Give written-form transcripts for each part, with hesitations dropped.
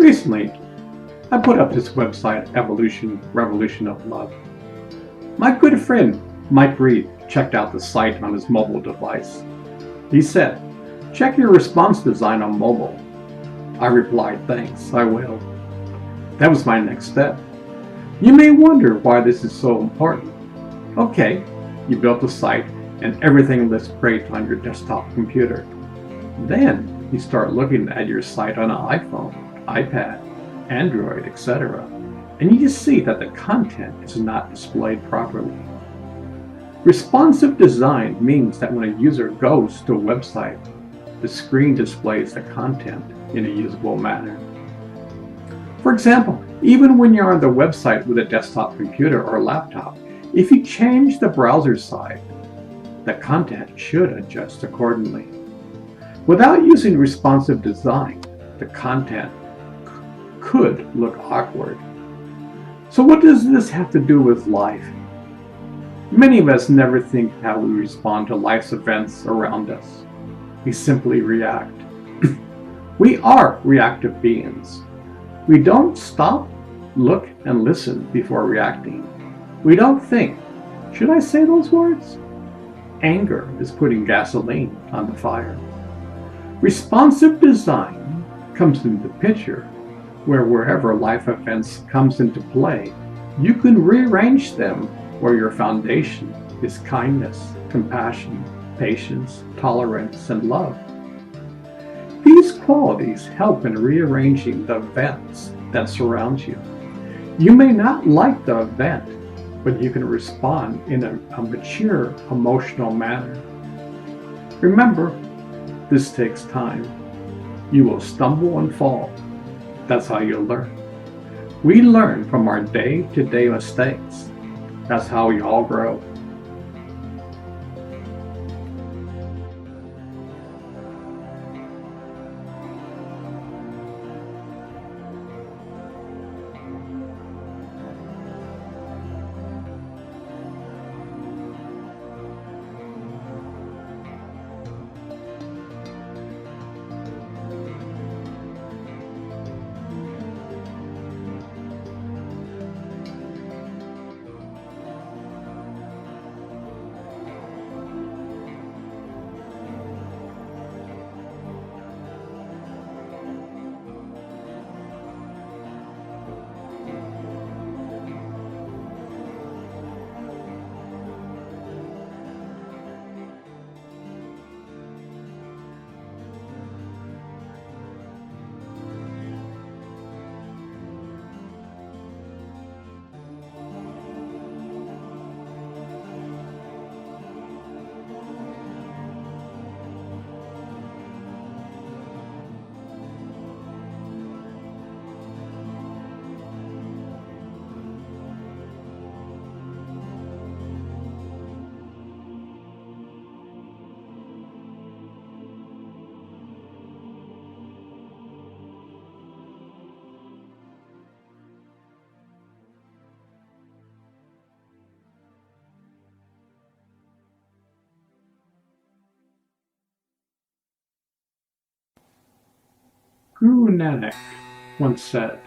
Recently, I put up this website, Evolution Revolution of Love. My good friend Mike Reed checked out the site on his mobile device. He said, "Check your response design on mobile." I replied, "Thanks, I will." That was my next step. You may wonder why this is so important. Okay, you built the site and everything looks great on your desktop computer. Then you start looking at your site on an iPhone, iPad, Android, etc. And you just see that the content is not displayed properly. Responsive design means that when a user goes to a website, the screen displays the content in a usable manner. For example, even when you're on the website with a desktop computer or laptop, if you change the browser side, the content should adjust accordingly. Without using responsive design, the content could look awkward. So what does this have to do with life? Many of us never think how we respond to life's events around us. We simply react. We are reactive beings. We don't stop, look, and listen before reacting. We don't think, should I say those words? Anger is putting gasoline on the fire. Responsive design comes into the picture where wherever life events comes into play, you can rearrange them where your foundation is kindness, compassion, patience, tolerance, and love. These qualities help in rearranging the events that surround you. You may not like the event, but you can respond in a mature, emotional manner. Remember, this takes time. You will stumble and fall. That's how you'll learn. We learn from our day-to-day mistakes. That's how we all grow. Guru Nanak once said,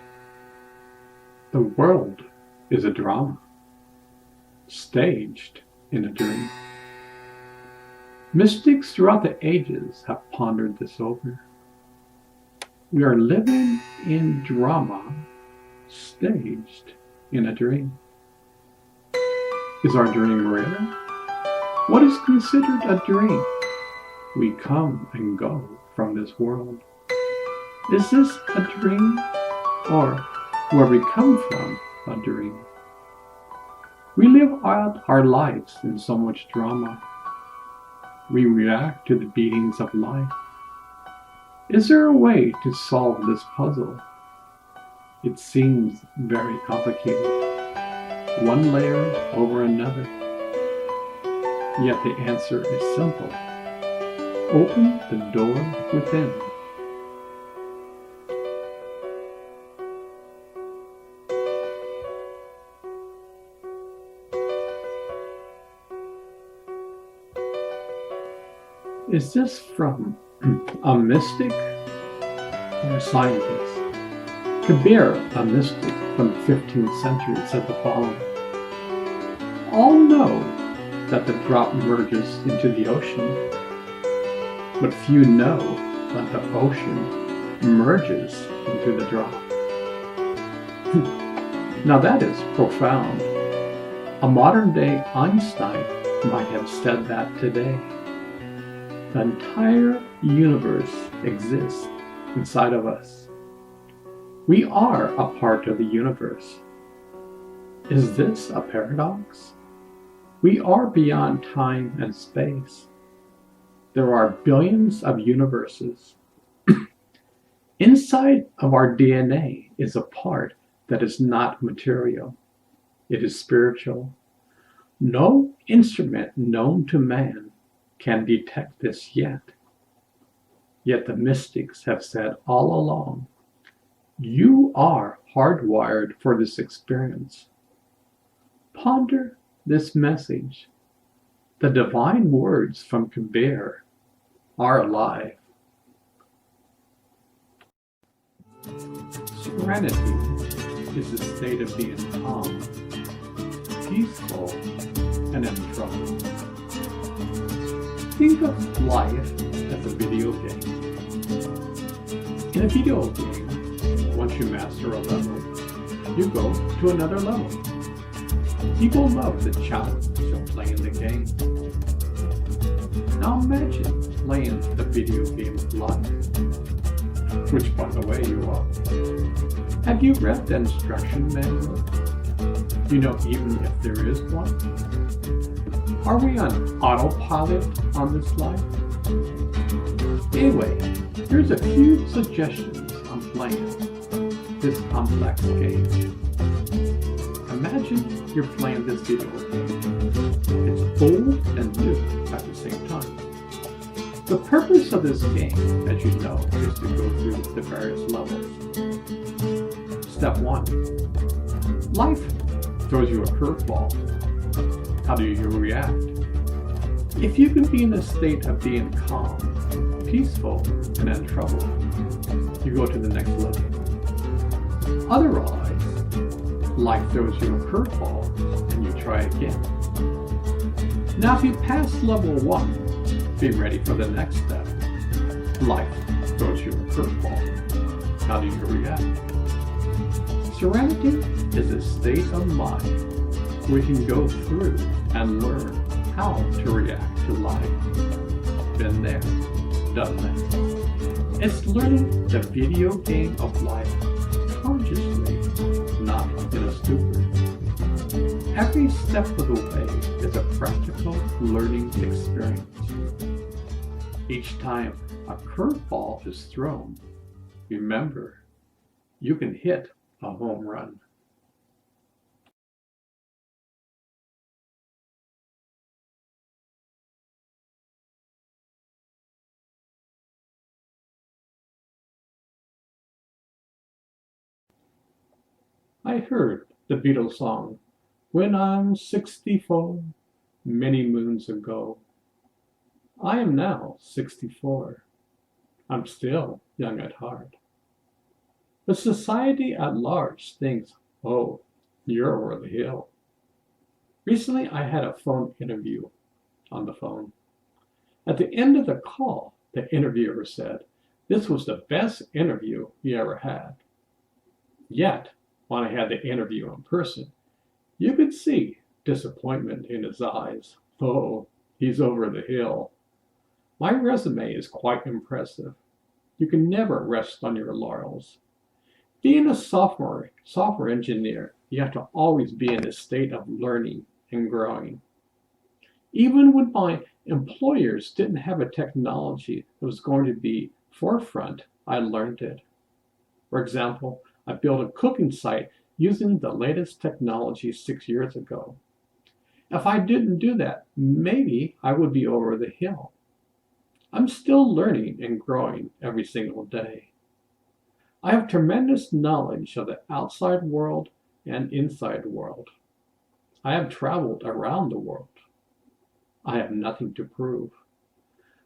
"The world is a drama, staged in a dream." Mystics throughout the ages have pondered this over. We are living in drama, staged in a dream. Is our dream real? What is considered a dream? We come and go from this world. Is this a dream, or where we come from a dream? We live out our lives in so much drama. We react to the beatings of life. Is there a way to solve this puzzle? It seems very complicated, one layer over another. Yet the answer is simple. Open the door within. Is this from a mystic or a scientist? Kabir, a mystic from the 15th century, said the following: "All know that the drop merges into the ocean, but few know that the ocean merges into the drop." Now that is profound. A modern-day Einstein might have said that today. The entire universe exists inside of us. We are a part of the universe. Is this a paradox? We are beyond time and space. There are billions of universes. Inside of our DNA is a part that is not material. It is spiritual. No instrument known to man can detect this yet. Yet the mystics have said all along, you are hardwired for this experience. Ponder this message. The divine words from Kabir are alive. Serenity is a state of being calm, peaceful, and untroubled. Think of life as a video game. In a video game, once you master a level, you go to another level. People love the challenge of playing the game. Now imagine playing the video game of life, which, by the way, you are. Have you read the instruction manual? You know, even if there is one? Are we on autopilot on this life? Anyway, here's a few suggestions on playing this complex game. Imagine you're playing this video game. It's old and new at the same time. The purpose of this game, as you know, is to go through the various levels. Step 1. Life throws you a curveball. How do you react? If you can be in a state of being calm, peaceful, and untroubled, you go to the next level. Otherwise, life throws you a curveball and you try again. Now if you pass level 1, be ready for the next step. Life throws you a curveball. How do you react? Serenity is a state of mind where you can go through and learn how to react to life. Been there, done that. It's learning the video game of life consciously, not in a stupor. Every step of the way is a practical learning experience. Each time a curveball is thrown, remember, you can hit a home run. I heard the Beatles song, "When I'm 64, many moons ago." I am now 64. I'm still young at heart. But society at large thinks, oh, you're over the hill. Recently, I had a phone interview on the phone. At the end of the call, the interviewer said, this was the best interview he ever had. Yet, when I had the interview in person, you could see disappointment in his eyes. Oh, he's over the hill. My resume is quite impressive. You can never rest on your laurels. Being a software engineer, you have to always be in a state of learning and growing. Even when my employers didn't have a technology that was going to be forefront, I learned it. For example, I built a cooking site using the latest technology 6 years ago. If I didn't do that, maybe I would be over the hill. I'm still learning and growing every single day. I have tremendous knowledge of the outside world and inside world. I have traveled around the world. I have nothing to prove.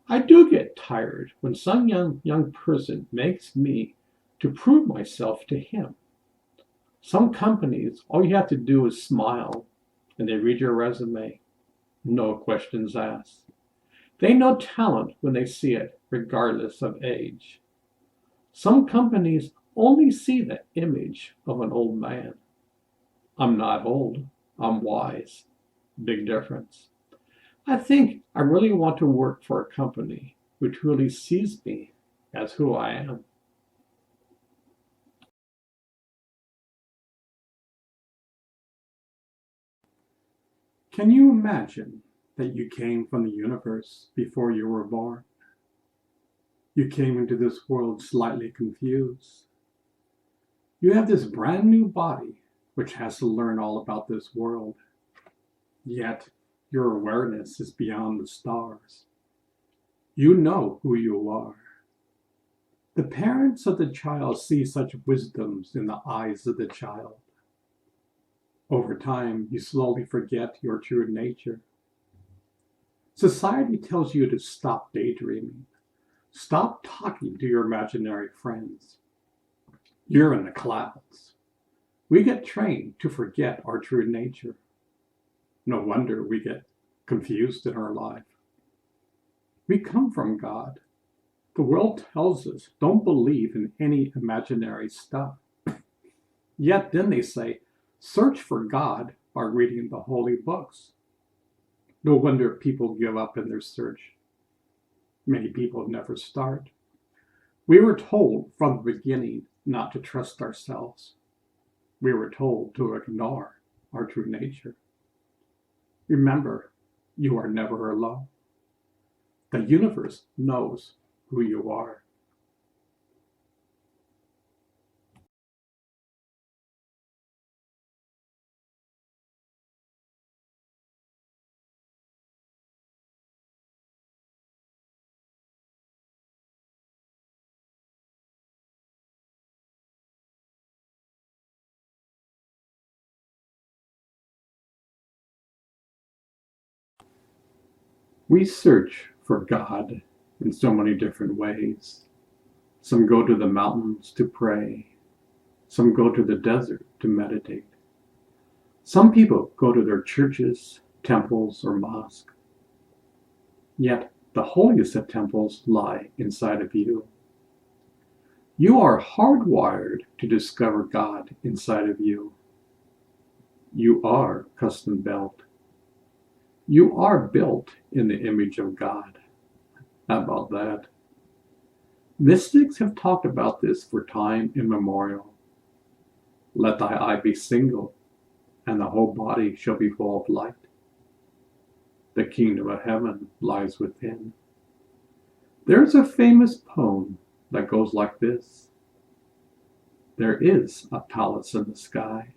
I do get tired when some young person makes me to prove myself to him. Some companies, all you have to do is smile and they read your resume. No questions asked. They know talent when they see it, regardless of age. Some companies only see the image of an old man. I'm not old, I'm wise. Big difference. I think I really want to work for a company who truly sees me as who I am. Can you imagine that you came from the universe before you were born? You came into this world slightly confused. You have this brand new body which has to learn all about this world. Yet your awareness is beyond the stars. You know who you are. The parents of the child see such wisdoms in the eyes of the child. Over time, you slowly forget your true nature. Society tells you to stop daydreaming. Stop talking to your imaginary friends. You're in the clouds. We get trained to forget our true nature. No wonder we get confused in our life. We come from God. The world tells us don't believe in any imaginary stuff. Yet then they say, search for God by reading the holy books. No wonder people give up in their search. Many people never start. We were told from the beginning not to trust ourselves. We were told to ignore our true nature. Remember, you are never alone. The universe knows who you are. We search for God in so many different ways. Some go to the mountains to pray. Some go to the desert to meditate. Some people go to their churches, temples, or mosques. Yet the holiest of temples lie inside of you. You are hardwired to discover God inside of you. You are custom built. You are built in the image of God. How about that? Mystics have talked about this for time immemorial. Let thy eye be single, and the whole body shall be full of light. The kingdom of heaven lies within. There's a famous poem that goes like this. There is a palace in the sky.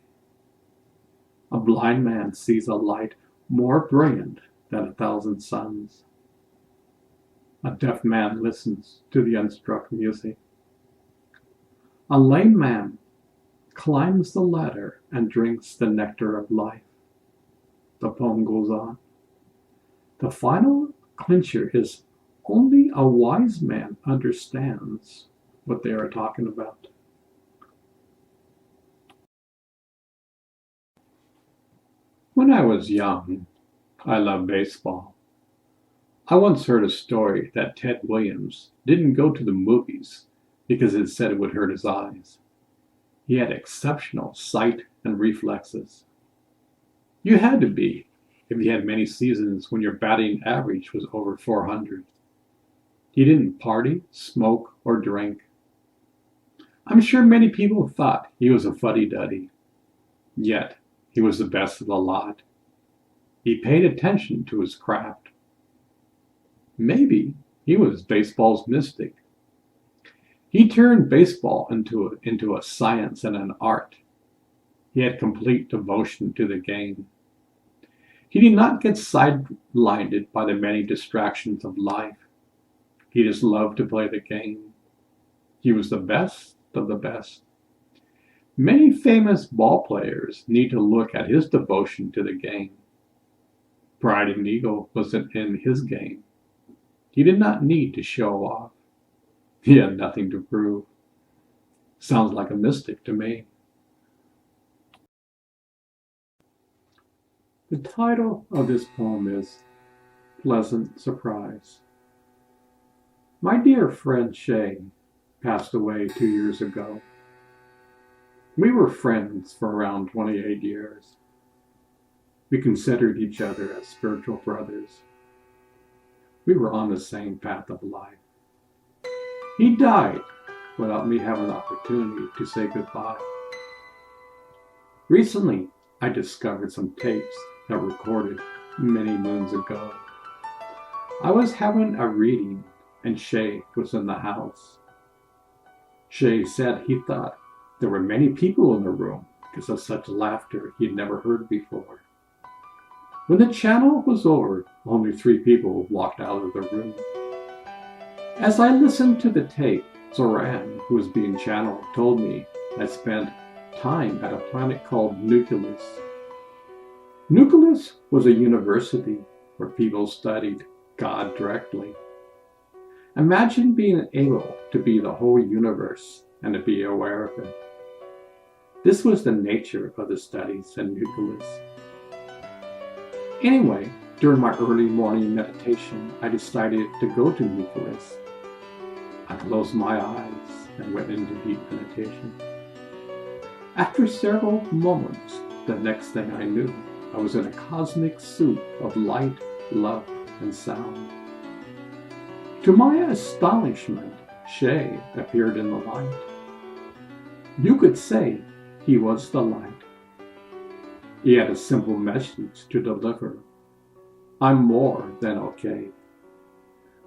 A blind man sees a light more brilliant than 1,000 suns. A deaf man listens to the unstruck music. A lame man climbs the ladder and drinks the nectar of life. The poem goes on. The final clincher is only a wise man understands what they are talking about. When I was young, I loved baseball. I once heard a story that Ted Williams didn't go to the movies because it said it would hurt his eyes. He had exceptional sight and reflexes. You had to be if you had many seasons when your batting average was over 400. He didn't party, smoke, or drink. I'm sure many people thought he was a fuddy-duddy. Yet, he was the best of the lot. He paid attention to his craft. Maybe he was baseball's mystic. He turned baseball into a science and an art. He had complete devotion to the game. He did not get sidelined by the many distractions of life. He just loved to play the game. He was the best of the best. Many famous ball players need to look at his devotion to the game. Pride and ego wasn't in his game. He did not need to show off. He had nothing to prove. Sounds like a mystic to me. The title of this poem is Pleasant Surprise. My dear friend Shay passed away 2 years ago. We were friends for around 28 years. We considered each other as spiritual brothers. We were on the same path of life. He died without me having the opportunity to say goodbye. Recently, I discovered some tapes that were recorded many moons ago. I was having a reading and Shay was in the house. Shay said he thought there were many people in the room because of such laughter he'd never heard before. When the channel was over, only 3 people walked out of the room. As I listened to the tape, Zoran, who was being channeled, told me I spent time at a planet called Nucleus. Nucleus was a university where people studied God directly. Imagine being able to be the whole universe and to be aware of it. This was the nature of the studies in Nucleus. Anyway, during my early morning meditation, I decided to go to Nucleus. I closed my eyes and went into deep meditation. After several moments, the next thing I knew, I was in a cosmic soup of light, love, and sound. To my astonishment, Shay appeared in the light. You could say he was the light. He had a simple message to deliver. I'm more than okay.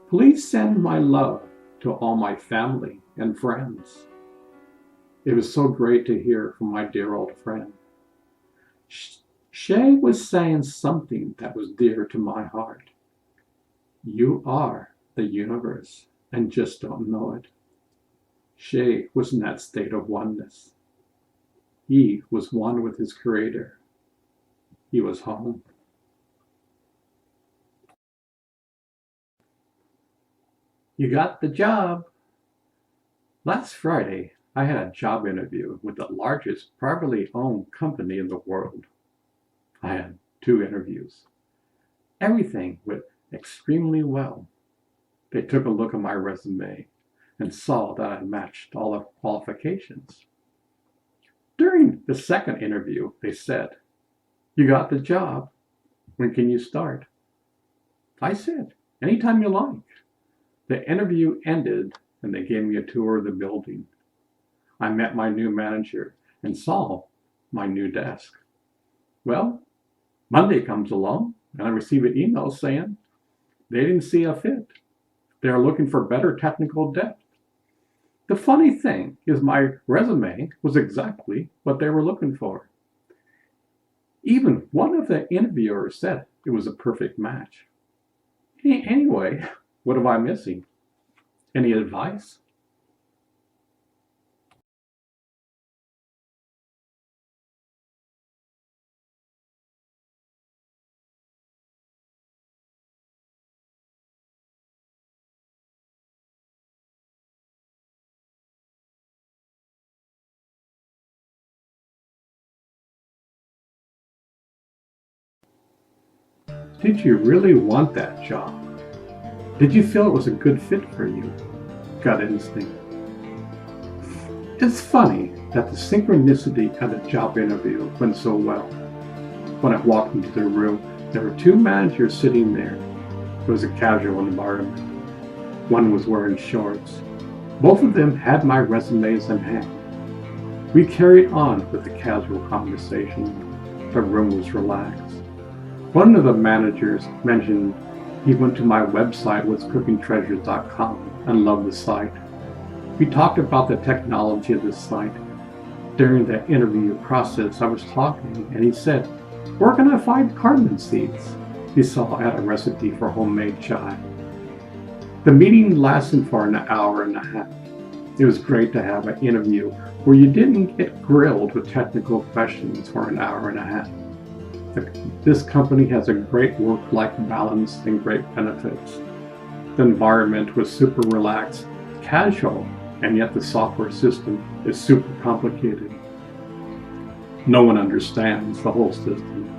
Please send my love to all my family and friends. It was so great to hear from my dear old friend. Shay was saying something that was dear to my heart. You are the universe and just don't know it. Shay was in that state of oneness. He was one with his Creator. He was home. You got the job. Last Friday, I had a job interview with the largest privately owned company in the world. I had 2 interviews. Everything went extremely well. They took a look at my resume and saw that I matched all the qualifications. During the second interview, they said, "You got the job. When can you start?" I said, "Anytime you like." The interview ended and they gave me a tour of the building. I met my new manager and saw my new desk. Well, Monday comes along and I receive an email saying they didn't see a fit. They're looking for better technical depth. The funny thing is my resume was exactly what they were looking for. Even one of the interviewers said it was a perfect match. Anyway, what am I missing? Any advice? Did you really want that job? Did you feel it was a good fit for you? Gut instinct. It's funny that the synchronicity at the job interview went so well. When I walked into the room, there were 2 managers sitting there. It was a casual environment. One was wearing shorts. Both of them had my resumes in hand. We carried on with the casual conversation. The room was relaxed. One of the managers mentioned he went to my website, what'scookingtreasures.com, and loved the site. We talked about the technology of the site. During the interview process, I was talking, and he said, "Where can I find cardamom seeds?" He saw I had a recipe for homemade chai. The meeting lasted for an hour and a half. It was great to have an interview where you didn't get grilled with technical questions for an hour and a half. This company has a great work-life balance and great benefits. The environment was super relaxed, casual, and yet the software system is super complicated. No one understands the whole system.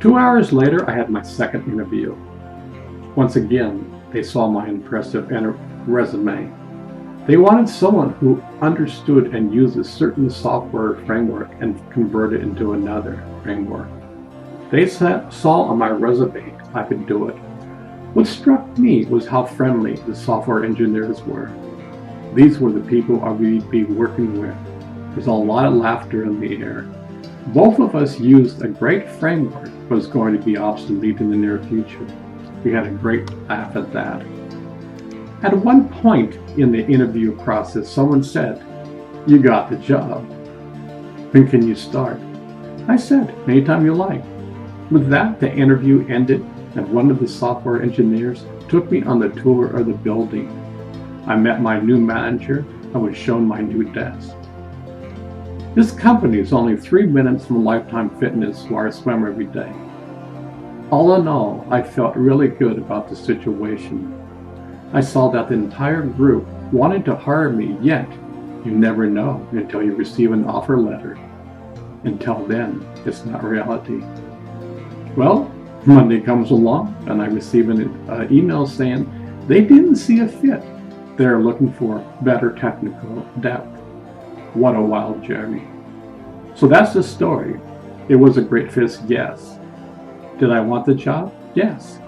2 hours later, I had my second interview. Once again, they saw my impressive resume. They wanted someone who understood and used a certain software framework and converted it into another framework. They saw on my resume I could do it. What struck me was how friendly the software engineers were. These were the people I would be working with. There's a lot of laughter in the air. Both of us used a great framework that was going to be obsolete in the near future. We had a great laugh at that. At one point in the interview process, someone said, "You got the job. When can you start?" I said, "Anytime you like." With that, the interview ended, and one of the software engineers took me on the tour of the building. I met my new manager and was shown my new desk. This company is only 3 minutes from Lifetime Fitness, where I swim every day. All in all, I felt really good about the situation. I saw that the entire group wanted to hire me, yet you never know until you receive an offer letter. Until then, it's not reality. Well, Monday comes along and I receive an email saying they didn't see a fit. They're looking for better technical depth. What a wild journey. So that's the story. It was a great fit, yes. Did I want the job? Yes.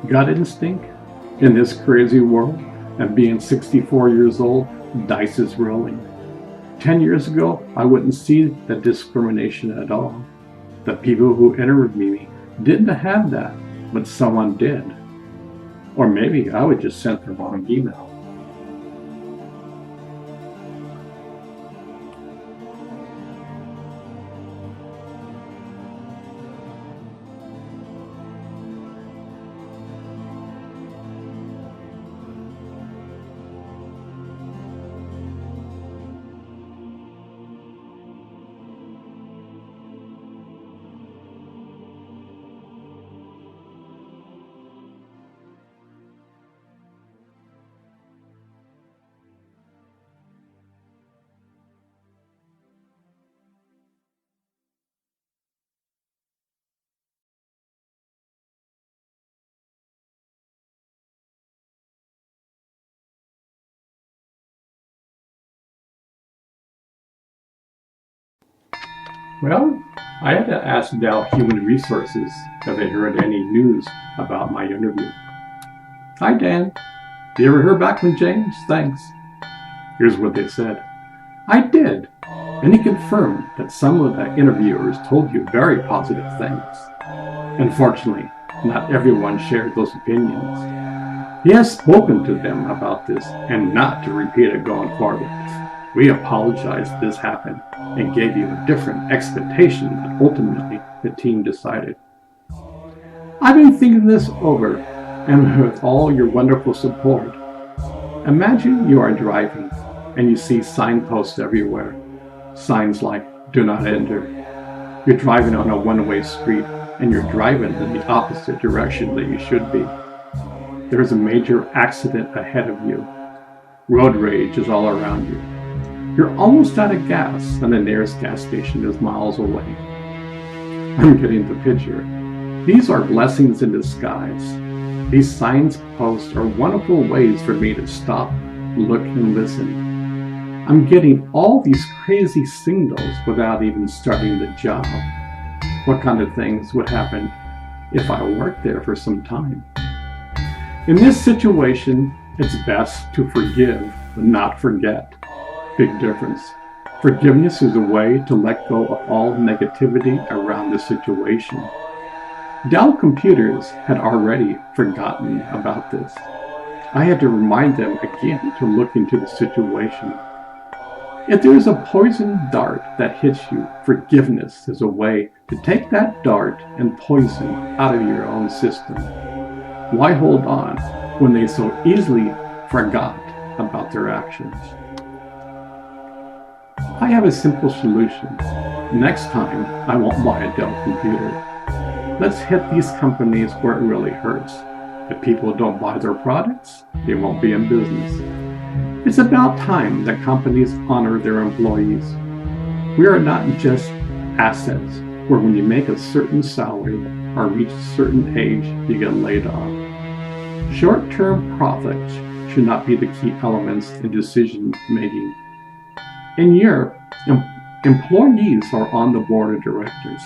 Gut instinct? In this crazy world, and being 64 years old, dice is rolling. 10 years ago, I wouldn't see the discrimination at all. The people who interviewed me didn't have that, but someone did. Or maybe I would just sent the wrong email. Well, I had to ask Dow Human Resources if they heard any news about my interview. "Hi, Dan. You ever heard back from James? Thanks." Here's what they said. "I did, and he confirmed that some of the interviewers told you very positive things. Unfortunately, not everyone shared those opinions. He has spoken to them about this and not to repeat it going forward. We apologize this happened and gave you a different expectation that ultimately the team decided. I've been thinking this over, and with all your wonderful support, imagine you are driving and you see signposts everywhere. Signs like, 'Do not enter.' You're driving on a one-way street and you're driving in the opposite direction that you should be. There's a major accident ahead of you. Road rage is all around you. You're almost out of gas and the nearest gas station is miles away." I'm getting the picture. These are blessings in disguise. These signposts are wonderful ways for me to stop, look, and listen. I'm getting all these crazy signals without even starting the job. What kind of things would happen if I worked there for some time? In this situation, it's best to forgive but not forget. Big difference. Forgiveness is a way to let go of all negativity around the situation. Dell Computers had already forgotten about this. I had to remind them again to look into the situation. If there is a poison dart that hits you, forgiveness is a way to take that dart and poison out of your own system. Why hold on when they so easily forgot about their actions? I have a simple solution. Next time, I won't buy a Dell computer. Let's hit these companies where it really hurts. If people don't buy their products, they won't be in business. It's about time that companies honor their employees. We are not just assets where when you make a certain salary or reach a certain age, you get laid off. Short-term profits should not be the key elements in decision making. In Europe, employees are on the board of directors.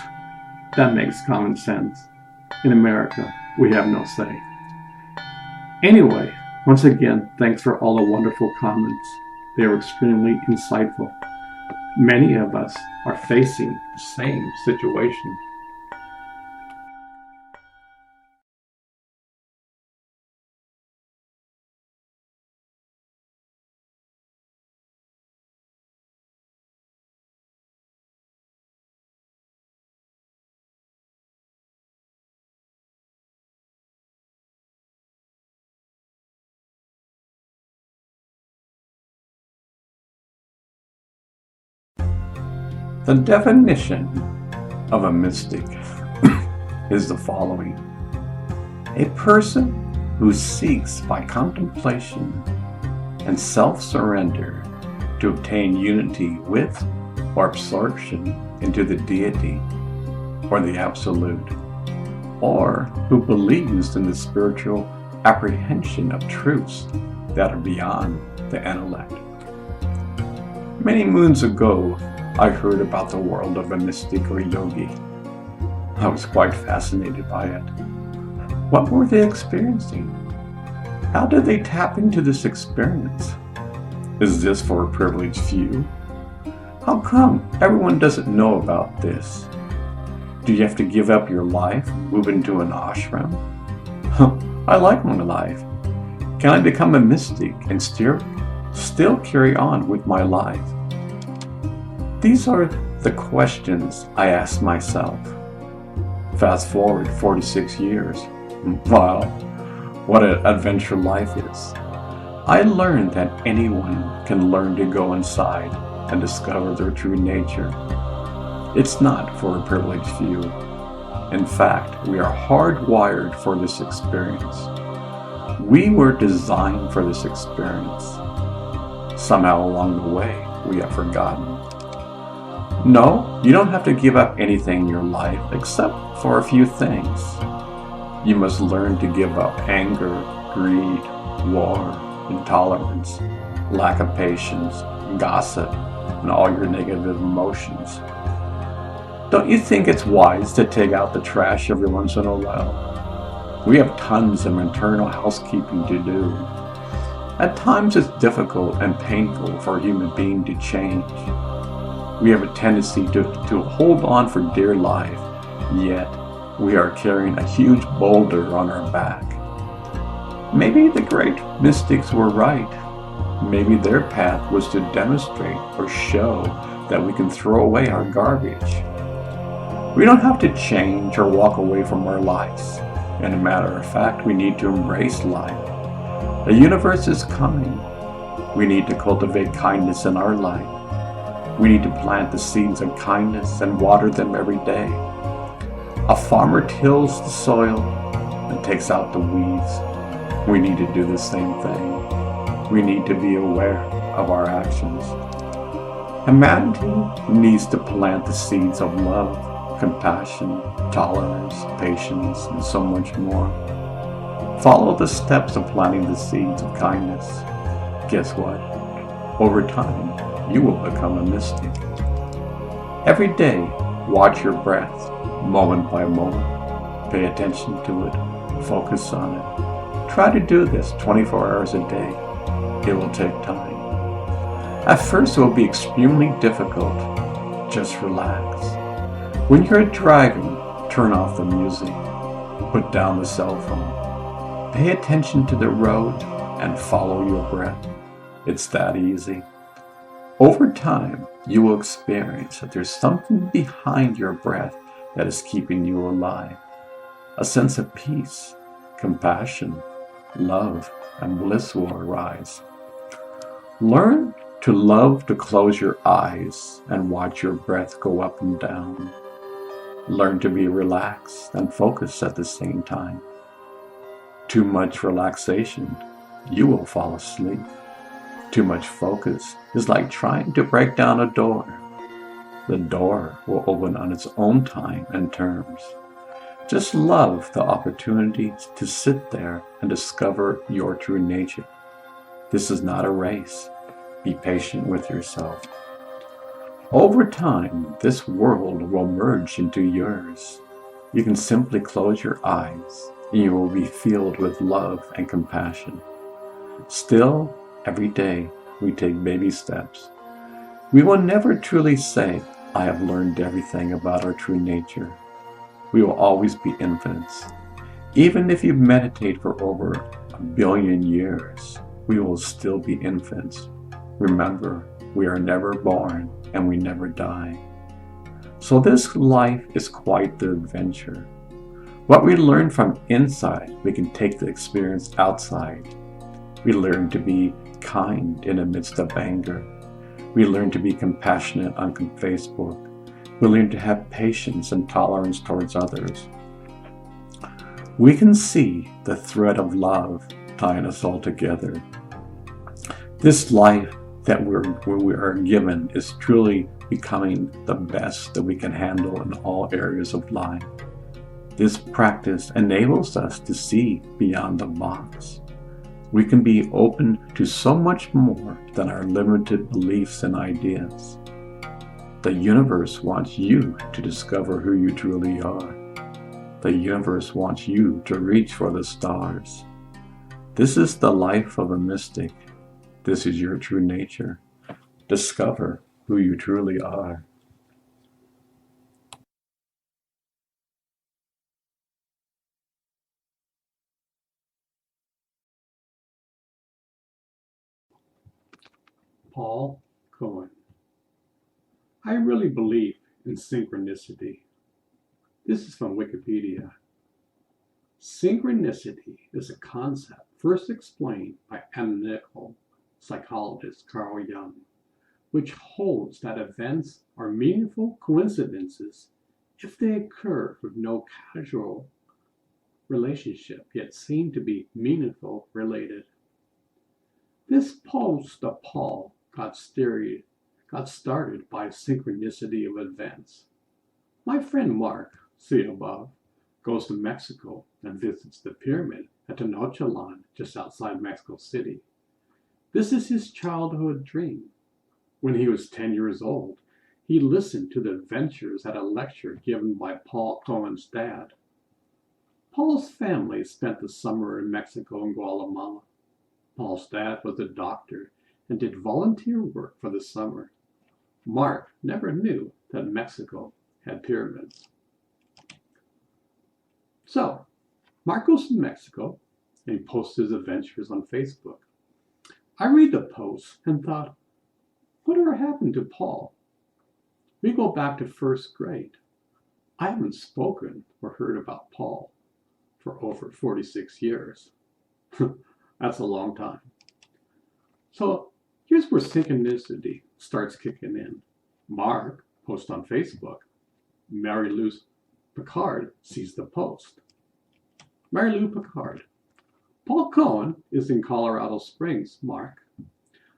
That makes common sense. In America, we have no say. Anyway, once again, thanks for all the wonderful comments. They were extremely insightful. Many of us are facing the same situation. The definition of a mystic is the following: a person who seeks by contemplation and self-surrender to obtain unity with or absorption into the deity or the absolute, or who believes in the spiritual apprehension of truths that are beyond the intellect. Many moons ago, I heard about the world of a mystic or yogi. I was quite fascinated by it. What were they experiencing? How did they tap into this experience? Is this for a privileged few? How come everyone doesn't know about this? Do you have to give up your life, move into an ashram? I like my life. Can I become a mystic and still carry on with my life? These are the questions I ask myself. Fast forward 46 years. Wow, what an adventure life is. I learned that anyone can learn to go inside and discover their true nature. It's not for a privileged few. In fact, we are hardwired for this experience. We were designed for this experience. Somehow along the way, we have forgotten. No, you don't have to give up anything in your life except for a few things. You must learn to give up anger, greed, war, intolerance, lack of patience, gossip, and all your negative emotions. Don't you think it's wise to take out the trash every once in a while? We have tons of internal housekeeping to do. At times it's difficult and painful for a human being to change. We have a tendency to hold on for dear life, yet we are carrying a huge boulder on our back. Maybe the great mystics were right. Maybe their path was to demonstrate or show that we can throw away our garbage. We don't have to change or walk away from our lives. And a matter of fact, we need to embrace life. The universe is kind. We need to cultivate kindness in our life. We need to plant the seeds of kindness and water them every day. A farmer tills the soil and takes out the weeds. We need to do the same thing. We need to be aware of our actions. Humanity needs to plant the seeds of love, compassion, tolerance, patience, and so much more. Follow the steps of planting the seeds of kindness. Guess what? Over time, you will become a mystic. Every day, watch your breath, moment by moment. Pay attention to it. Focus on it. Try to do this 24 hours a day. It will take time. At first, it will be extremely difficult. Just relax. When you're driving, turn off the music. Put down the cell phone. Pay attention to the road and follow your breath. It's that easy. Over time, you will experience that there's something behind your breath that is keeping you alive. A sense of peace, compassion, love, and bliss will arise. Learn to love to close your eyes and watch your breath go up and down. Learn to be relaxed and focused at the same time. Too much relaxation, you will fall asleep. Too much focus is like trying to break down a door. The door will open on its own time and terms. Just love the opportunity to sit there and discover your true nature. This is not a race. Be patient with yourself. Over time, this world will merge into yours. You can simply close your eyes and you will be filled with love and compassion. Still, every day we take baby steps. We will never truly say, I have learned everything about our true nature. We will always be infants. Even if you meditate for over 1 billion years, we will still be infants. Remember, we are never born and we never die. So this life is quite the adventure. What we learn from inside, we can take the experience outside. We learn to be kind in the midst of anger. We learn to be compassionate on Facebook. We learn to have patience and tolerance towards others. We can see the thread of love tying us all together. This life that we are given is truly becoming the best that we can handle in all areas of life. This practice enables us to see beyond the box. We can be open to so much more than our limited beliefs and ideas. The universe wants you to discover who you truly are. The universe wants you to reach for the stars. This is the life of a mystic. This is your true nature. Discover who you truly are. Paul Cohen. I really believe in synchronicity. This is from Wikipedia. Synchronicity is a concept first explained by analytical psychologist Carl Jung, which holds that events are meaningful coincidences if they occur with no causal relationship, yet seem to be meaningful related. This post of Paul got started by synchronicity of events. My friend Mark, see above, goes to Mexico and visits the pyramid at Tenochtitlan just outside Mexico City. This is his childhood dream. When he was 10 years old, he listened to the adventures at a lecture given by Paul Cohen's dad. Paul's family spent the summer in Mexico and Guatemala. Paul's dad was a doctor and did volunteer work for the summer. Mark never knew that Mexico had pyramids. So, Mark goes to Mexico and he posts his adventures on Facebook. I read the post and thought, whatever happened to Paul? We go back to first grade. I haven't spoken or heard about Paul for over 46 years. That's a long time. So here's where synchronicity starts kicking in. Mark posts on Facebook. Mary Lou Picard sees the post. Mary Lou Picard. Paul Cohen is in Colorado Springs, Mark.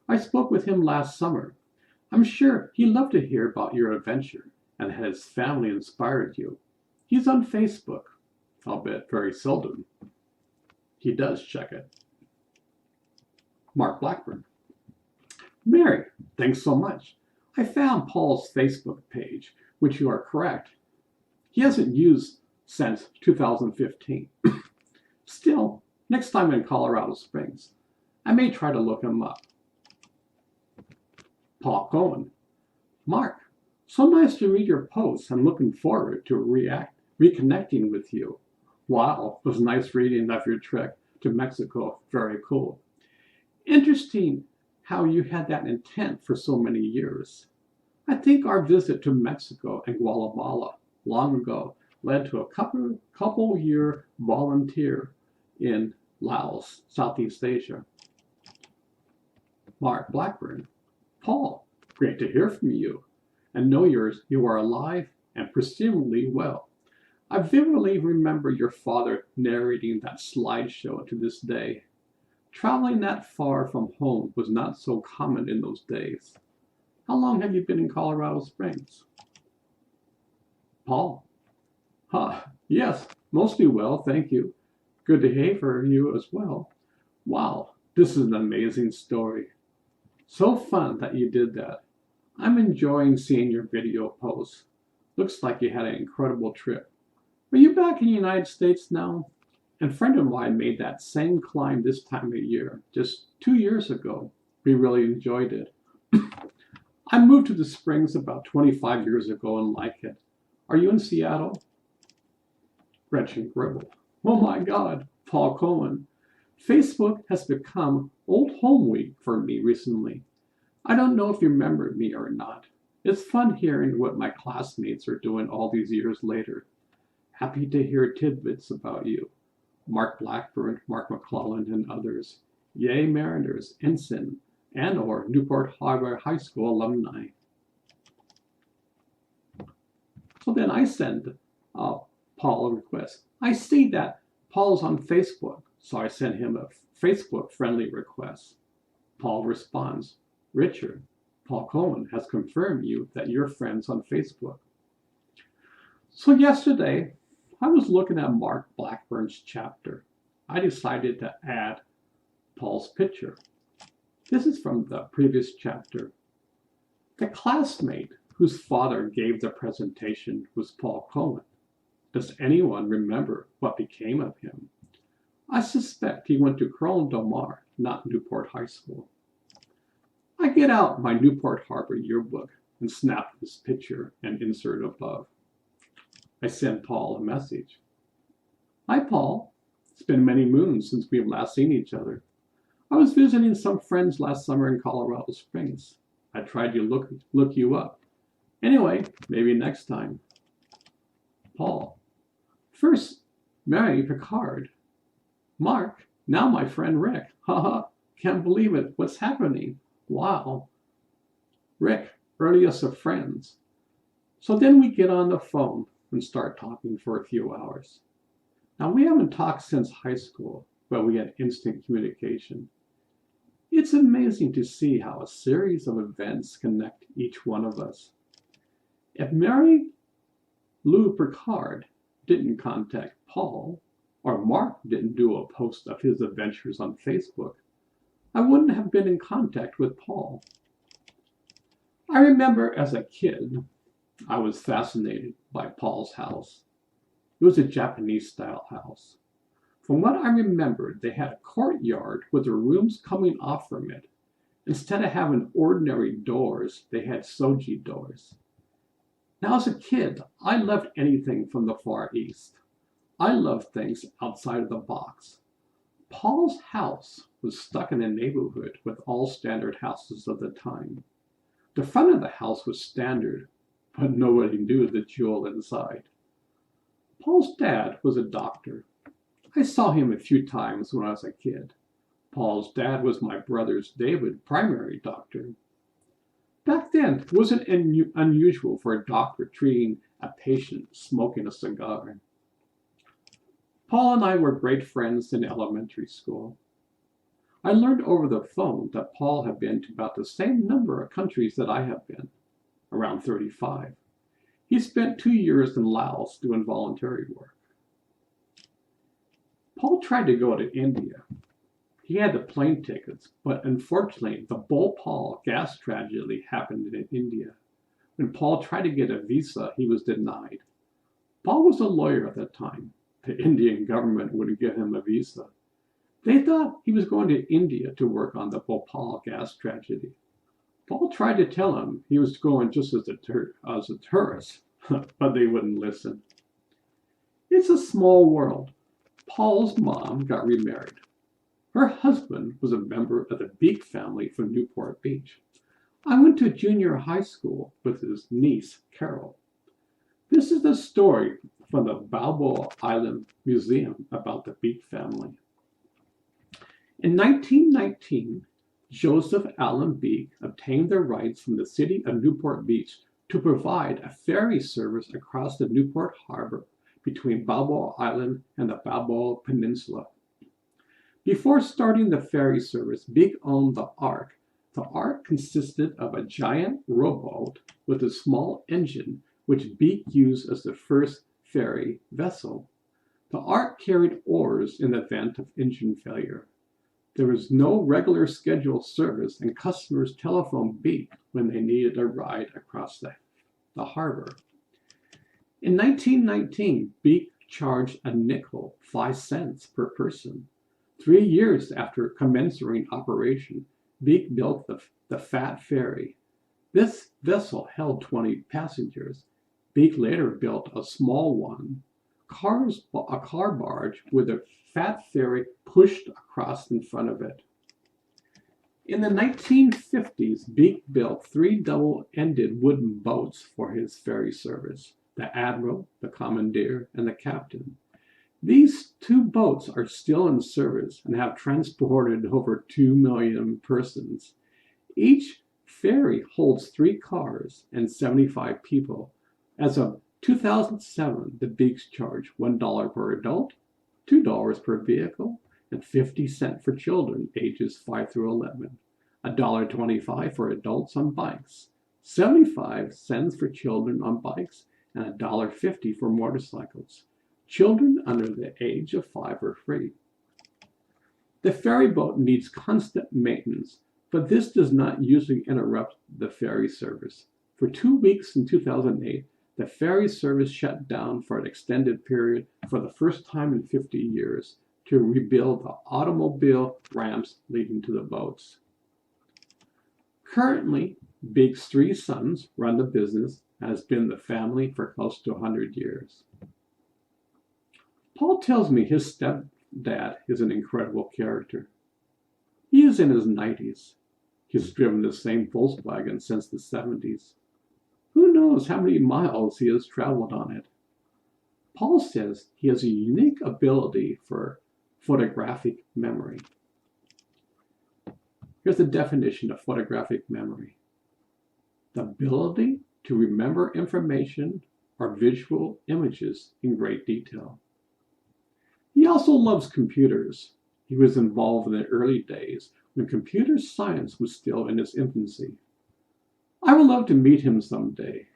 I spoke with him last summer. I'm sure he'd love to hear about your adventure and how his family inspired you. He's on Facebook. I'll bet very seldom he does check it. Mark Blackburn. Mary, thanks so much. I found Paul's Facebook page, which you are correct. He hasn't used since 2015. Still, next time I'm in Colorado Springs, I may try to look him up. Paul Cohen. Mark, so nice to read your posts. I'm looking forward to reconnecting with you. Wow, it was nice reading of your trip to Mexico. Very cool. Interesting how you had that intent for so many years. I think our visit to Mexico and Guatemala long ago led to a couple year volunteer in Laos, Southeast Asia. Mark Blackburn. Paul, great to hear from you and know you are alive and presumably well. I vividly remember your father narrating that slideshow to this day. Traveling that far from home was not so common in those days. How long have you been in Colorado Springs? Paul. Yes, mostly well, thank you. Good to hear from you as well. Wow, this is an amazing story. So fun that you did that. I'm enjoying seeing your video posts. Looks like you had an incredible trip. Are you back in the United States now? And a friend of mine made that same climb this time of year, just 2 years ago. We really enjoyed it. I moved to the Springs about 25 years ago and like it. Are you in Seattle? Gretchen gribbled. Oh my God, Paul Cohen. Facebook has become old home week for me recently. I don't know if you remember me or not. It's fun hearing what my classmates are doing all these years later. Happy to hear tidbits about you. Mark Blackburn, Mark McClellan, and others. Yay Mariners, Ensign, and or Newport Harbor High School alumni. So then I send Paul a request. I see that Paul's on Facebook, so I send him a Facebook friendly request. Paul responds, Richard, Paul Cohen has confirmed you that you're friends on Facebook. So yesterday, I was looking at Mark Blackburn's chapter. I decided to add Paul's picture. This is from the previous chapter. The classmate whose father gave the presentation was Paul Cohen. Does anyone remember what became of him? I suspect he went to Corona Del Mar, not Newport High School. I get out my Newport Harbor yearbook and snap this picture and insert above. I send Paul a message. Hi, Paul. It's been many moons since we've last seen each other. I was visiting some friends last summer in Colorado Springs. I tried to look you up. Anyway, maybe next time. Paul. First, Mary Picard. Mark, now my friend Rick. Haha, can't believe it. What's happening? Wow. Rick, earliest of friends. So then we get on the phone and start talking for a few hours. Now, we haven't talked since high school, but we had instant communication. It's amazing to see how a series of events connect each one of us. If Mary Lou Picard didn't contact Paul, or Mark didn't do a post of his adventures on Facebook, I wouldn't have been in contact with Paul. I remember as a kid, I was fascinated by Paul's house. It was a Japanese-style house. From what I remembered, they had a courtyard with the rooms coming off from it. Instead of having ordinary doors, they had shoji doors. Now, as a kid, I loved anything from the Far East. I loved things outside of the box. Paul's house was stuck in a neighborhood with all standard houses of the time. The front of the house was standard, but nobody knew the jewel inside. Paul's dad was a doctor. I saw him a few times when I was a kid. Paul's dad was my brother's David, primary doctor. Back then, it wasn't unusual for a doctor treating a patient smoking a cigar. Paul and I were great friends in elementary school. I learned over the phone that Paul had been to about the same number of countries that I have been, around 35. He spent 2 years in Laos doing voluntary work. Paul tried to go to India. He had the plane tickets, but unfortunately, the Bhopal gas tragedy happened in India. When Paul tried to get a visa, he was denied. Paul was a lawyer at the time. The Indian government wouldn't give him a visa. They thought he was going to India to work on the Bhopal gas tragedy. Paul tried to tell him he was going just as a tourist, but they wouldn't listen. It's a small world. Paul's mom got remarried. Her husband was a member of the Beak family from Newport Beach. I went to junior high school with his niece, Carol. This is the story from the Balboa Island Museum about the Beak family. In 1919, Joseph Allen Beak obtained the rights from the city of Newport Beach to provide a ferry service across the Newport Harbor between Balboa Island and the Balboa Peninsula. Before starting the ferry service, Beek owned the Ark. The Ark consisted of a giant rowboat with a small engine, which Beek used as the first ferry vessel. The Ark carried oars in the event of engine failure. There was no regular scheduled service, and customers telephoned Beek when they needed a ride across the harbor. In 1919, Beek charged a nickel, 5 cents per person. 3 years after commencing operation, Beek built the Fat Ferry. This vessel held 20 passengers. Beek later built a small one, a car barge with a Fat Ferry pushed across in front of it. In the 1950s, Beek built 3 double-ended wooden boats for his ferry service: the Admiral, the Commandeer, and the Captain. These 2 boats are still in service and have transported over 2 million persons. Each ferry holds 3 cars and 75 people. As of 2007, the Beeks charge $1 per adult, $2 per vehicle, and 50 cents for children ages 5 through 11, $1.25 for adults on bikes, 75 cents for children on bikes, and $1.50 for motorcycles. Children under the age of 5 are free. The ferry boat needs constant maintenance, but this does not usually interrupt the ferry service. For 2 weeks in 2008, the ferry service shut down for an extended period for the first time in 50 years to rebuild the automobile ramps leading to the boats. Currently, Beek's 3 sons run the business and has been the family for close to 100 years. Paul tells me his stepdad is an incredible character. He is in his 90s. He's driven the same Volkswagen since the 70s. Who knows how many miles he has traveled on it? Paul says he has a unique ability for photographic memory. Here's the definition of photographic memory: the ability to remember information or visual images in great detail. He also loves computers. He was involved in the early days when computer science was still in its infancy. I would love to meet him someday.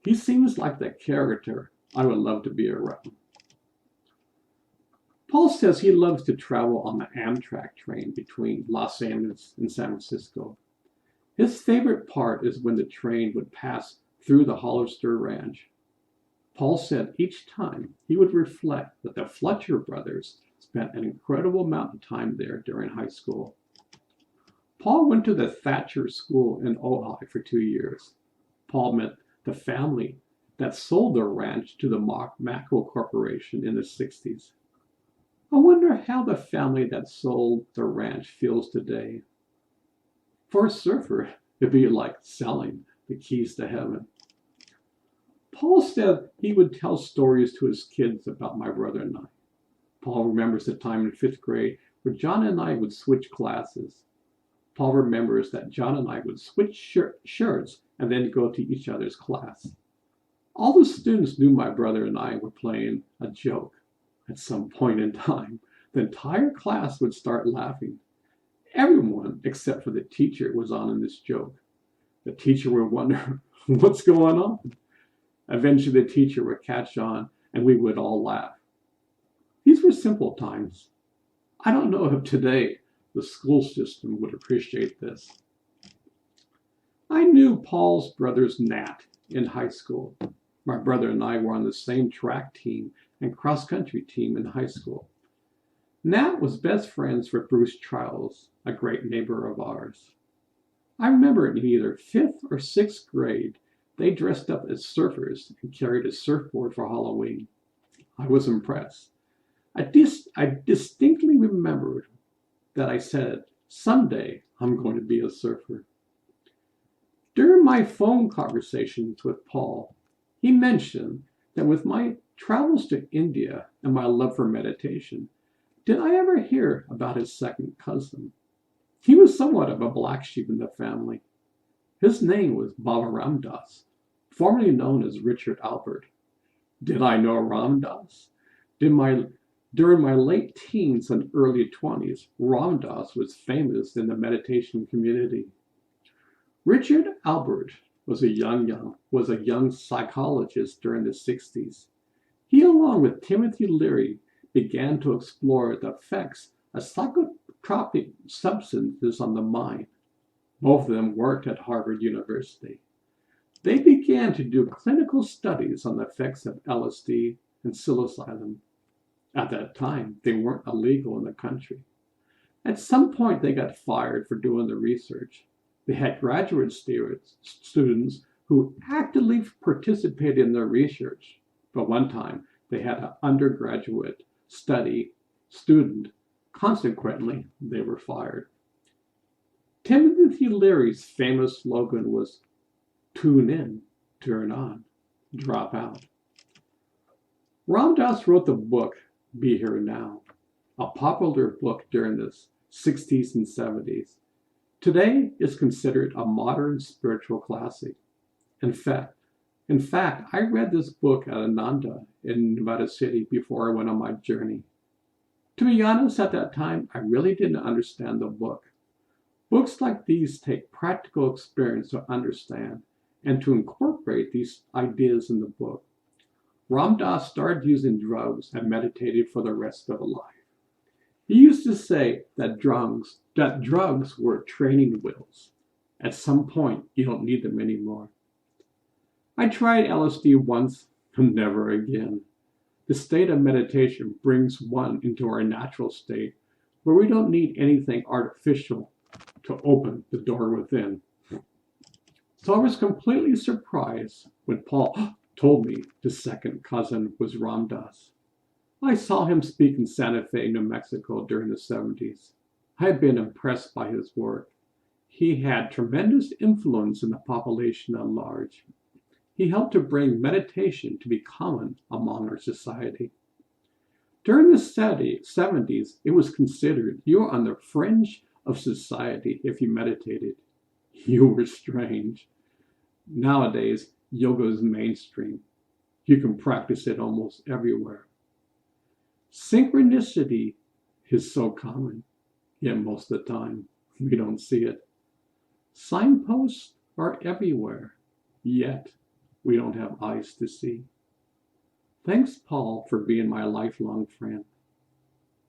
He seems like the character I would love to be around. Paul says he loves to travel on the Amtrak train between Los Angeles and San Francisco. His favorite part is when the train would pass through the Hollister Ranch. Paul said each time he would reflect that the Fletcher brothers spent an incredible amount of time there during high school. Paul went to the Fletcher School in Ojai for 2 years. Paul met the family that sold their ranch to the Macro Corporation in the 60s. I wonder how the family that sold the ranch feels today. For a surfer, it'd be like selling the keys to heaven. Paul said he would tell stories to his kids about my brother and I. Paul remembers the time in 5th grade where John and I would switch classes. Paul remembers that John and I would switch shirts and then go to each other's class. All the students knew my brother and I were playing a joke. At some point in time, the entire class would start laughing. Everyone except for the teacher was on this joke. The teacher would wonder, what's going on? Eventually the teacher would catch on and we would all laugh. These were simple times. I don't know if today the school system would appreciate this. I knew Paul's brother's Nat in high school. My brother and I were on the same track team and cross-country team in high school. Nat was best friends with Bruce Charles, a great neighbor of ours. I remember in either 5th or 6th grade, they dressed up as surfers and carried a surfboard for Halloween. I was impressed. I distinctly remembered that I said, someday I'm going to be a surfer. During my phone conversations with Paul, he mentioned that with my travels to India and my love for meditation, did I ever hear about his second cousin? He was somewhat of a black sheep in the family. His name was Baba Ram Das, formerly known as Richard Albert. Did I know Ram Das? Did my During my late teens and early 20s, Ram Dass was famous in the meditation community. Richard Albert was a young psychologist during the 60s. He, along with Timothy Leary, began to explore the effects of psychotropic substances on the mind. Both of them worked at Harvard University. They began to do clinical studies on the effects of LSD and psilocybin. At that time, they weren't illegal in the country. At some point, they got fired for doing the research. They had graduate students who actively participated in their research. But one time, they had an undergraduate student. Consequently, they were fired. Timothy Leary's famous slogan was, "Tune in, turn on, drop out." Ram Dass wrote the book, Be Here Now, a popular book during the 60s and 70s. Today, it's considered a modern spiritual classic. In fact, I read this book at Ananda in Nevada City before I went on my journey. To be honest, at that time, I really didn't understand the book. Books like these take practical experience to understand and to incorporate these ideas in the book. Ram Dass started using drugs and meditated for the rest of his life. He used to say that drugs were training wheels. At some point, you don't need them anymore. I tried LSD once and never again. The state of meditation brings one into our natural state where we don't need anything artificial to open the door within. So I was completely surprised when Paul told me his second cousin was Ram Dass. I saw him speak in Santa Fe, New Mexico during the 70s. I had been impressed by his work. He had tremendous influence in the population at large. He helped to bring meditation to be common among our society. During the 70s, it was considered you were on the fringe of society if you meditated. You were strange. Nowadays, yoga is mainstream. You can practice it almost everywhere. Synchronicity is so common, yet most of the time we don't see it. Signposts are everywhere, yet we don't have eyes to see. Thanks, Paul, for being my lifelong friend.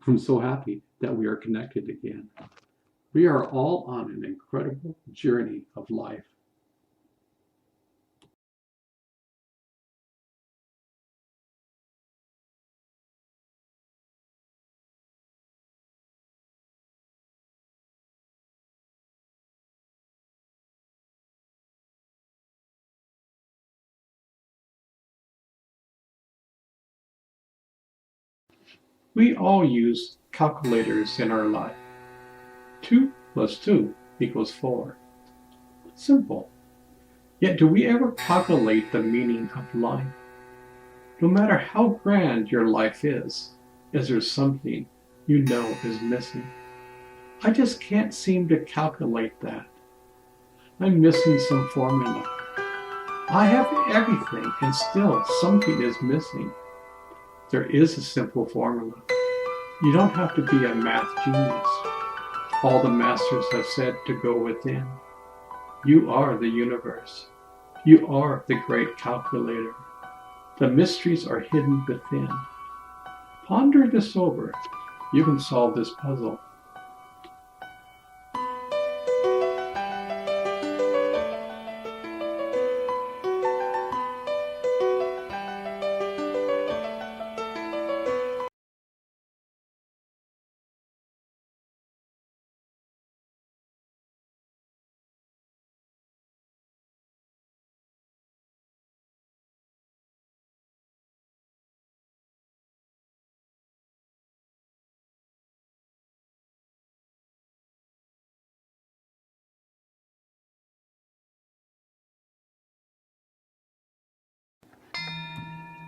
I'm so happy that we are connected again. We are all on an incredible journey of life. We all use calculators in our life. 2 plus 2 equals 4. Simple. Yet do we ever calculate the meaning of life? No matter how grand your life is there something you know is missing? I just can't seem to calculate that. I'm missing some formula. I have everything and still something is missing. There is a simple formula. You don't have to be a math genius. All the masters have said to go within. You are the universe. You are the great calculator. The mysteries are hidden within. Ponder this over. You can solve this puzzle.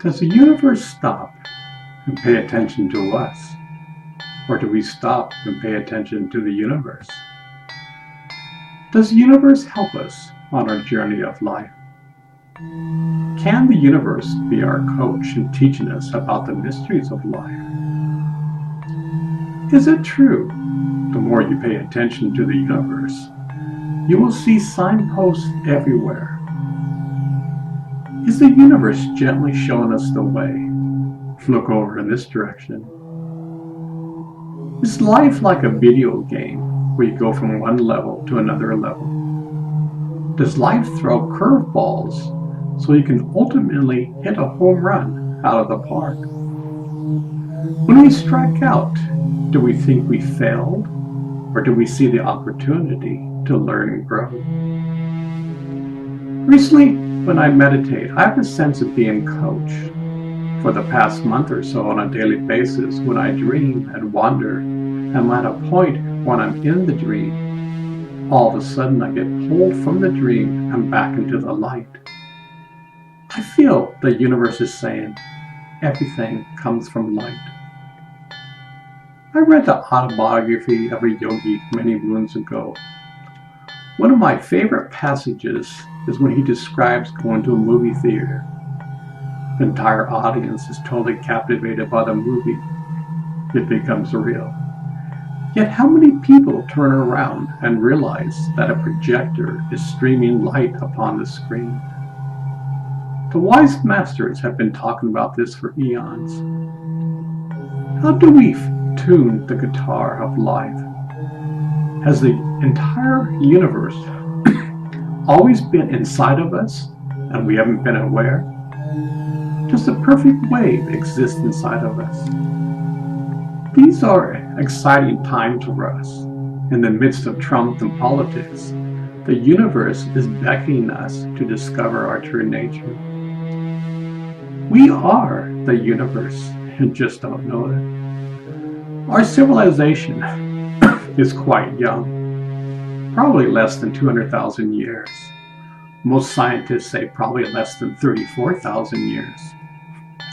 Does the universe stop and pay attention to us? Or do we stop and pay attention to the universe? Does the universe help us on our journey of life? Can the universe be our coach in teaching us about the mysteries of life? Is it true? The more you pay attention to the universe, you will see signposts everywhere. Is the universe gently showing us the way? Look over in this direction. Is life like a video game where you go from one level to another level? Does life throw curveballs so you can ultimately hit a home run out of the park? When we strike out, do we think we failed, or do we see the opportunity to learn and grow? Recently, when I meditate, I have a sense of being coached. For the past month or so on a daily basis, when I dream and wander, and I'm at a point when I'm in the dream, all of a sudden I get pulled from the dream and back into the light. I feel the universe is saying, everything comes from light. I read the autobiography of a yogi many moons ago. One of my favorite passages is when he describes going to a movie theater. The entire audience is totally captivated by the movie. It becomes real. Yet how many people turn around and realize that a projector is streaming light upon the screen? The wise masters have been talking about this for eons. How do we tune the guitar of life? Has the entire universe always been inside of us and we haven't been aware? Does the perfect wave exist inside of us? These are exciting times for us. In the midst of Trump and politics, the universe is beckoning us to discover our true nature. We are the universe and just don't know it. Our civilization is quite young, probably less than 200,000 years. Most scientists say probably less than 34,000 years.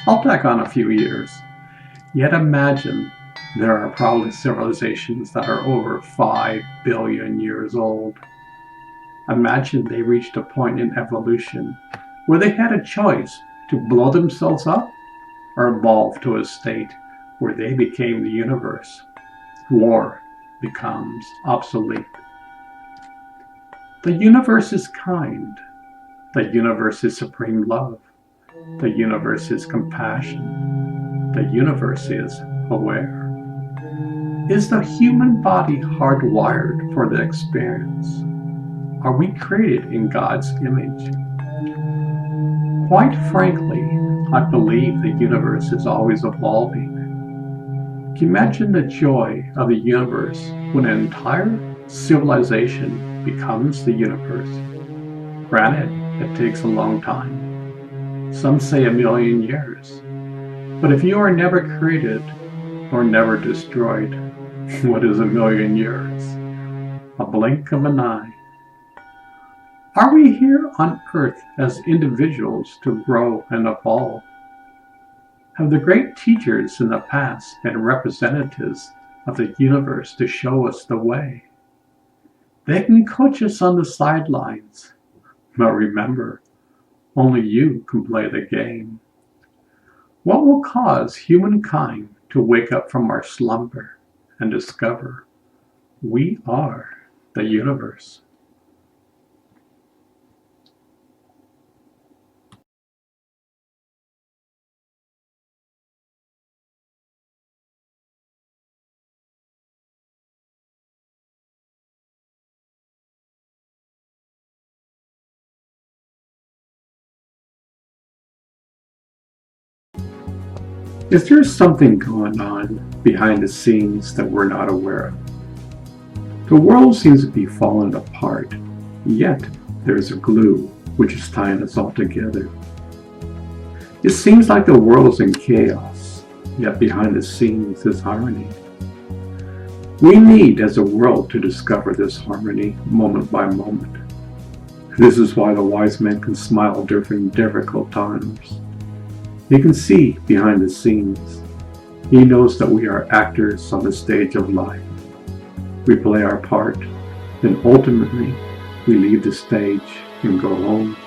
I'll tack on a few years. Yet imagine there are probably civilizations that are over 5 billion years old. Imagine they reached a point in evolution where they had a choice to blow themselves up or evolve to a state where they became the universe. War becomes obsolete. The universe is kind. The universe is supreme love. The universe is compassion. The universe is aware. Is the human body hardwired for the experience? Are we created in God's image? Quite frankly, I believe the universe is always evolving. Can you imagine the joy of the universe when an entire civilization becomes the universe? Granted, it takes a long time. Some say 1,000,000 years. But if you are never created or never destroyed, what is 1,000,000 years? A blink of an eye. Are we here on earth as individuals to grow and evolve? Have the great teachers in the past been representatives of the universe to show us the way? They can coach us on the sidelines, but remember, only you can play the game. What will cause humankind to wake up from our slumber and discover we are the universe? Is there something going on behind the scenes that we're not aware of? The world seems to be falling apart, yet there's a glue which is tying us all together. It seems like the world is in chaos, yet behind the scenes is harmony. We need as a world to discover this harmony moment by moment. This is why the wise men can smile during difficult times. He can see behind the scenes. He knows that we are actors on the stage of life. We play our part, and ultimately we leave the stage and go home.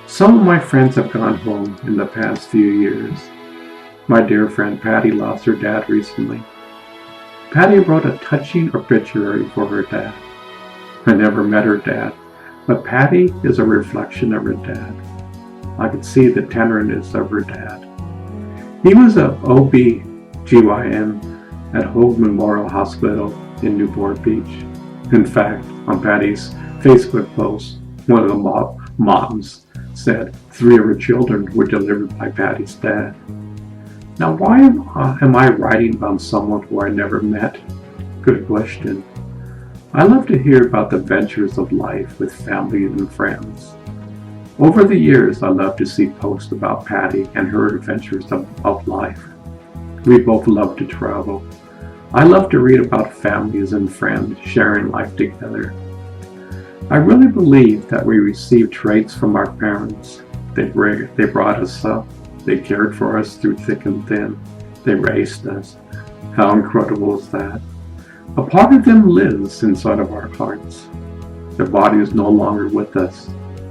Some of my friends have gone home in the past few years. My dear friend Patty lost her dad recently. Patty wrote a touching obituary for her dad. I never met her dad, but Patty is a reflection of her dad. I could see the tenderness of her dad. He was a OB-GYN at Hoag Memorial Hospital in Newport Beach. In fact, on Patty's Facebook post, one of the moms said 3 of her children were delivered by Patty's dad. Now, why am I writing about someone who I never met? Good question. I love to hear about the ventures of life with family and friends. Over the years, I love to see posts about Patty and her adventures of life. We both love to travel. I love to read about families and friends sharing life together. I really believe that we receive traits from our parents. They brought us up. They cared for us through thick and thin. They raised us. How incredible is that? A part of them lives inside of our hearts. Their body is no longer with us,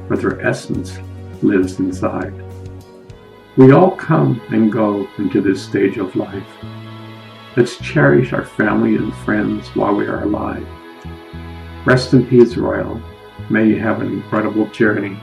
but their essence lives inside. We all come and go into this stage of life. Let's cherish our family and friends while we are alive. Rest in peace, Royal. May you have an incredible journey.